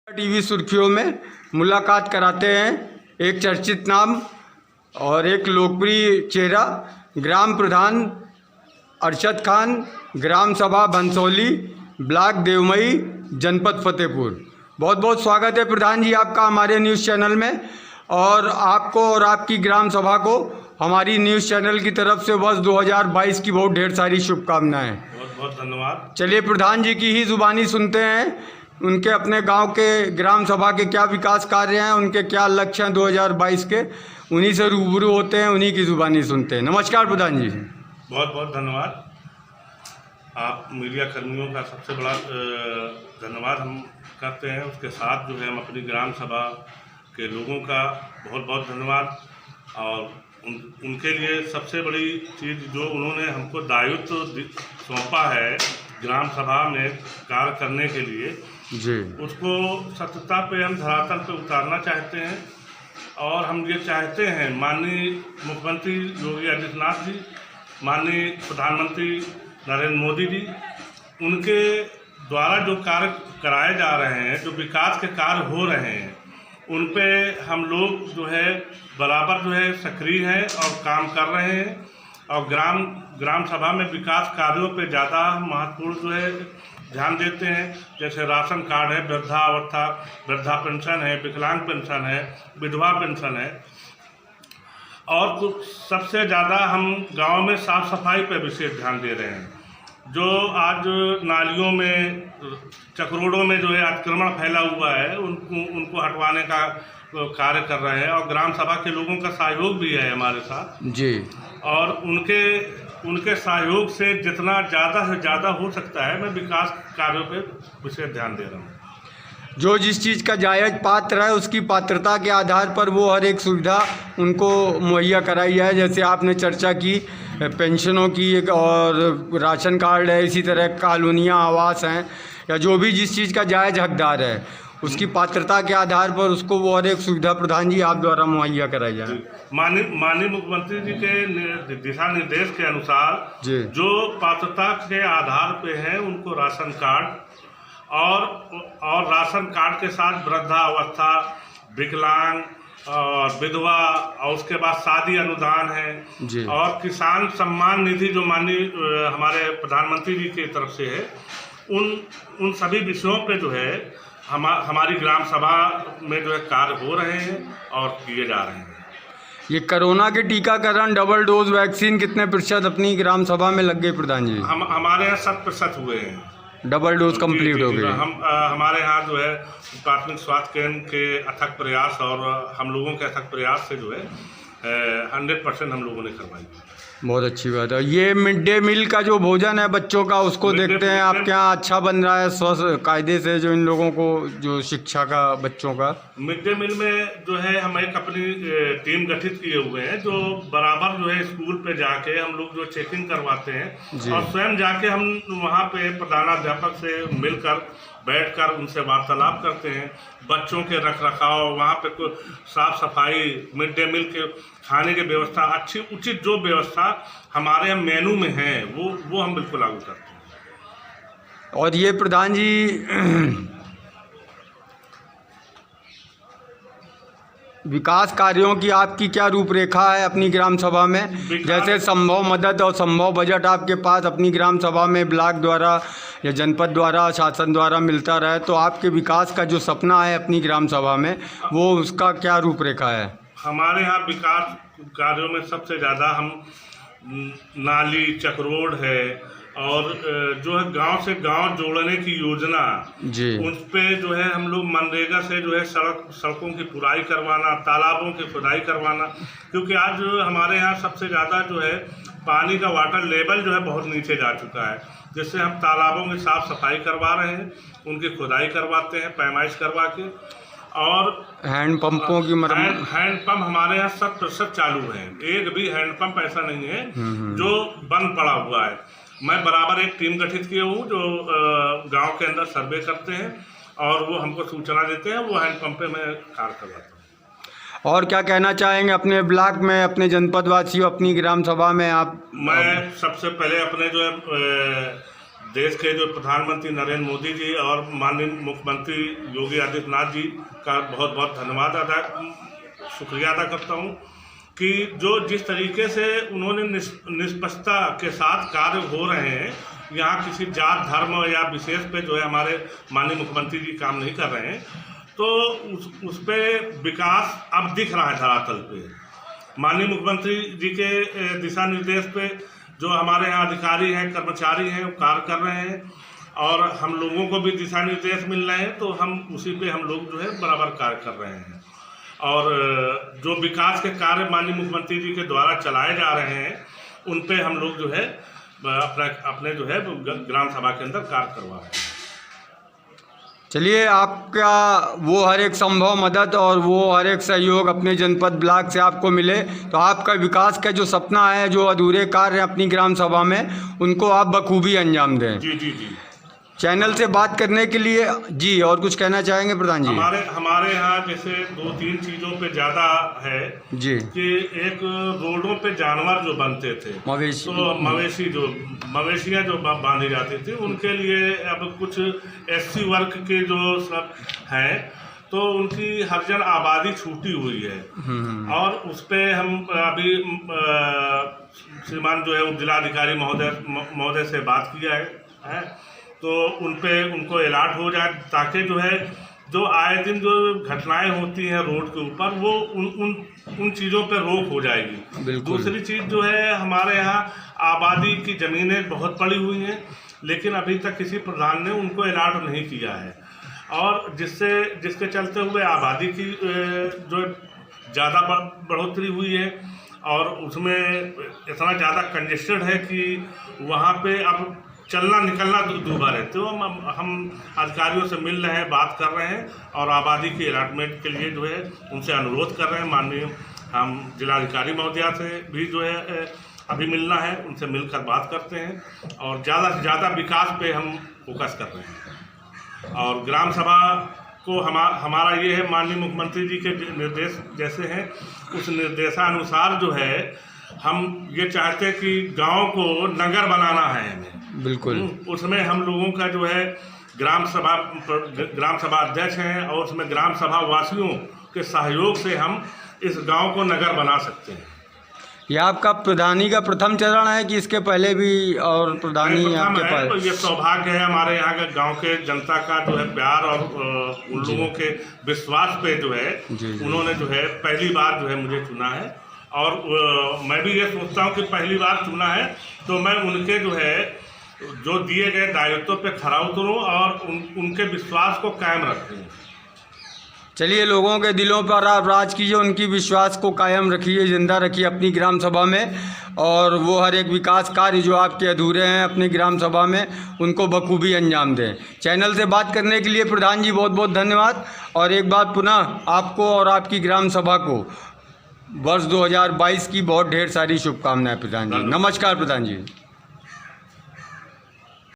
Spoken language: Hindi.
टीवी सुर्खियों में मुलाकात कराते हैं एक चर्चित नाम और एक लोकप्रिय चेहरा ग्राम प्रधान अरशद खान, ग्राम सभा बंसौली, ब्लॉक देवमई, जनपद फतेहपुर। बहुत बहुत स्वागत है प्रधान जी आपका हमारे न्यूज़ चैनल में, और आपको और आपकी ग्राम सभा को हमारी न्यूज़ चैनल की तरफ से वर्ष 2022 की बहुत ढेर सारी शुभकामनाएं। बहुत बहुत धन्यवाद। चलिए प्रधान जी की ही ज़ुबानी सुनते हैं, उनके अपने गांव के ग्राम सभा के क्या विकास कार्य हैं, उनके क्या लक्ष्य हैं 2022 के, उन्हीं से रूबरू होते हैं, उन्हीं की ज़ुबानी सुनते हैं। नमस्कार प्रधान जी। बहुत बहुत धन्यवाद। आप मीडिया कर्मियों का सबसे बड़ा धन्यवाद हम करते हैं। उसके साथ जो है हम अपनी ग्राम सभा के लोगों का बहुत बहुत धन्यवाद, और उनके लिए सबसे बड़ी चीज़ जो उन्होंने हमको दायित्व सौंपा है ग्राम सभा में कार्य करने के लिए जी, उसको सत्यता पे हम धरातल पे उतारना चाहते हैं। और हम ये चाहते हैं माननीय मुख्यमंत्री योगी आदित्यनाथ जी, माननीय प्रधानमंत्री नरेंद्र मोदी जी, उनके द्वारा जो कार्य कराए जा रहे हैं, जो विकास के कार्य हो रहे हैं, उन पे हम लोग जो है बराबर जो है सक्रिय हैं और काम कर रहे हैं। और ग्राम सभा में विकास कार्यों पे ज़्यादा महत्वपूर्ण जो है ध्यान देते हैं। जैसे राशन कार्ड है, वृद्धा पेंशन है, विकलांग पेंशन है, विधवा पेंशन है, और कुछ सबसे ज़्यादा हम गांव में साफ़ सफाई पर विशेष ध्यान दे रहे हैं। जो आज नालियों में, चक्रोड़ों में जो है अतिक्रमण फैला हुआ है, उनको हटवाने का कार्य कर रहे हैं, और ग्राम सभा के लोगों का सहयोग भी है हमारे साथ जी। और उनके सहयोग से जितना ज़्यादा से ज़्यादा हो सकता है मैं विकास कार्यों पे विशेष ध्यान दे रहा हूँ। जो जिस चीज़ का जायज़ पात्र है उसकी पात्रता के आधार पर वो हर एक सुविधा उनको मुहैया कराई जाए। जैसे आपने चर्चा की पेंशनों की, और राशन कार्ड है, इसी तरह कॉलोनियाँ, आवास हैं, या जो भी जिस चीज़ का जायज़ हकदार है उसकी पात्रता के आधार पर उसको वो हर एक सुविधा प्रधान जी आप द्वारा मुहैया कराई जाए। माननीय मुख्यमंत्री जी के दिशा निर्देश के अनुसार जो पात्रता के आधार पे है उनको राशन कार्ड और राशन कार्ड के साथ वृद्धावस्था, विकलांग और विधवा, और उसके बाद शादी अनुदान है, और किसान सम्मान निधि जो माननीय हमारे प्रधानमंत्री जी की तरफ से है, उन सभी विषयों पे जो है हमारी ग्राम सभा में जो है कार्य हो रहे हैं और किए जा रहे हैं। ये कोरोना के टीकाकरण डबल डोज वैक्सीन कितने प्रतिशत अपनी ग्राम सभा में लग गई प्रधान जी? हमारे यहाँ 100% हुए हैं, डबल डोज कंप्लीट हो गई। हमारे यहाँ जो है प्राथमिक स्वास्थ्य केंद्र के अथक प्रयास और हम लोगों के अथक प्रयास से जो है 100% हम लोगों ने करवाई। बहुत अच्छी बात है। ये मिड डे मील का जो भोजन है बच्चों का, उसको देखते हैं आपके यहाँ अच्छा बन रहा है स्वस्थ कायदे से, जो इन लोगों को जो शिक्षा का बच्चों का मिड डे मील में जो है हम एक अपनी टीम गठित किए हुए हैं, जो बराबर जो है स्कूल पे जाके हम लोग जो चेकिंग करवाते हैं, और स्वयं जाके हम वहाँ पे प्रधानाध्यापक से मिलकर बैठकर उनसे वार्तालाप करते हैं। बच्चों के रखरखाव, वहाँ पे कोई साफ सफाई, मिड डे मील के खाने की व्यवस्था, अच्छी उचित जो व्यवस्था हमारे मेनू में है वो हम बिल्कुल लागू करते हैं। और ये प्रधान जी विकास कार्यों की आपकी क्या रूपरेखा है अपनी ग्राम सभा में? जैसे संभव मदद और संभव बजट आपके पास अपनी ग्राम सभा में ब्लॉक द्वारा या जनपद द्वारा, शासन द्वारा मिलता रहे, तो आपके विकास का जो सपना है अपनी ग्राम सभा में, वो उसका क्या रूपरेखा है? हमारे यहाँ विकास कार्यों में सबसे ज़्यादा हम नाली, चक्रोड़ है, और जो है गांव से गांव जोड़ने की योजना जी, उस पे जो है हम लोग मनरेगा से जो है सड़कों की पुराई करवाना, तालाबों की खुदाई करवाना, क्योंकि आज हमारे यहाँ सबसे ज़्यादा जो है पानी का वाटर लेवल जो है बहुत नीचे जा चुका है, जिससे हम तालाबों की साफ सफाई करवा रहे हैं, उनकी खुदाई करवाते हैं पैमाइश करवा के, और हैंड पंपों की मरम्मत। हैंड पंप हमारे यहाँ 100% चालू है, एक भी हैंड पंप ऐसा नहीं है जो बंद पड़ा हुआ है। मैं बराबर एक टीम गठित किया हूँ जो गांव के अंदर सर्वे करते हैं और वो हमको सूचना देते हैं, वो हैंड पंप पे मैं कार्य करवाता हूँ। और क्या कहना चाहेंगे अपने ब्लॉक में, अपने जनपद वासियों, अपनी ग्राम सभा में आप? मैं सबसे पहले अपने जो है देश के जो प्रधानमंत्री नरेंद्र मोदी जी और माननीय मुख्यमंत्री योगी आदित्यनाथ जी का बहुत बहुत शुक्रिया अदा करता हूँ कि जिस तरीके से उन्होंने निष्पक्षता के साथ कार्य हो रहे हैं, यहाँ किसी जात धर्म या विशेष पे जो है हमारे माननीय मुख्यमंत्री जी काम नहीं कर रहे हैं, तो उस पे विकास अब दिख रहा है धरातल पे। माननीय मुख्यमंत्री जी के दिशा निर्देश पे जो हमारे यहाँ अधिकारी हैं, कर्मचारी हैं, वो कार्य कर रहे हैं और हम लोगों को भी दिशा निर्देश मिल रहे हैं, तो हम उसी पे हम लोग जो है बराबर कार्य कर रहे हैं। और जो विकास के कार्य माननीय मुख्यमंत्री जी के द्वारा चलाए जा रहे हैं, उन पे हम लोग जो है अपने जो है ग्राम सभा के अंदर कार्य करवा रहे हैं। चलिए, आपका वो हर एक संभव मदद और वो हर एक सहयोग अपने जनपद ब्लॉक से आपको मिले, तो आपका विकास का जो सपना है, जो अधूरे कार्य हैं अपनी ग्राम सभा में, उनको आप बखूबी अंजाम दें। जी जी जी। चैनल से बात करने के लिए जी और कुछ कहना चाहेंगे प्रधान जी? हमारे यहाँ जैसे 2-3 चीज़ों पे ज़्यादा है जी कि एक रोडों पे जानवर जो बनते थे, मवेशी, तो मवेशियाँ जो बांधी जाती थी, उनके लिए अब कुछ SC वर्ग के जो सब हैं, तो उनकी हरिजन आबादी छूटी हुई है और उस पे हम अभी श्रीमान जो है जिलाधिकारी महोदय से बात किया है, तो उनको अलर्ट हो जाए ताकि जो है जो आए दिन जो घटनाएं होती हैं रोड के ऊपर, वो उन चीज़ों पे रोक हो जाएगी। दूसरी चीज़ जो है, हमारे यहाँ आबादी की ज़मीनें बहुत पड़ी हुई हैं, लेकिन अभी तक किसी प्रधान ने उनको अलर्ट नहीं किया है और जिसके चलते हुए आबादी की जो ज़्यादा बढ़ोतरी हुई है और उसमें इतना ज़्यादा कंजेस्टेड है कि वहाँ पे अब चलना निकलना दुर्भर है। तो हम अधिकारियों से मिल रहे हैं, बात कर रहे हैं और आबादी के अलॉटमेंट के लिए जो है उनसे अनुरोध कर रहे हैं। माननीय हम जिलाधिकारी महोदया से भी जो है अभी मिलना है, उनसे मिलकर बात करते हैं और ज़्यादा से ज़्यादा विकास पे हम फोकस कर रहे हैं। और ग्राम सभा को हमारा ये है, माननीय मुख्यमंत्री जी के निर्देश जैसे हैं, उस निर्देशानुसार जो है हम ये चाहते हैं कि गांव को नगर बनाना है हमें। बिल्कुल। उसमें हम लोगों का जो है ग्राम सभा अध्यक्ष हैं और उसमें ग्राम सभा वासियों के सहयोग से हम इस गांव को नगर बना सकते हैं। ये आपका प्रधानी का प्रथम चरण है कि इसके पहले भी और प्रधानी आपके पास? तो ये सौभाग्य है हमारे यहाँ के गांव के जनता का जो है प्यार और उन लोगों के विश्वास पे जो है उन्होंने जो है पहली बार जो है मुझे चुना है और मैं भी ये सोचता हूँ कि पहली बार चुना है तो मैं उनके जो है जो दिए गए दायित्व पे खरा उतरूँ और उनके विश्वास को कायम रखूँ। चलिए, लोगों के दिलों पर आप राज कीजिए, उनकी विश्वास को कायम रखिए, जिंदा रखिए अपनी ग्राम सभा में और वो हर एक विकास कार्य जो आपके अधूरे हैं अपनी ग्राम सभा में, उनको बखूबी अंजाम दें। चैनल से बात करने के लिए प्रधान जी बहुत बहुत धन्यवाद और एक बार पुनः आपको और आपकी ग्राम सभा को वर्ष 2022 की बहुत ढेर सारी शुभकामनाएं प्रधान जी। नमस्कार प्रधान जी।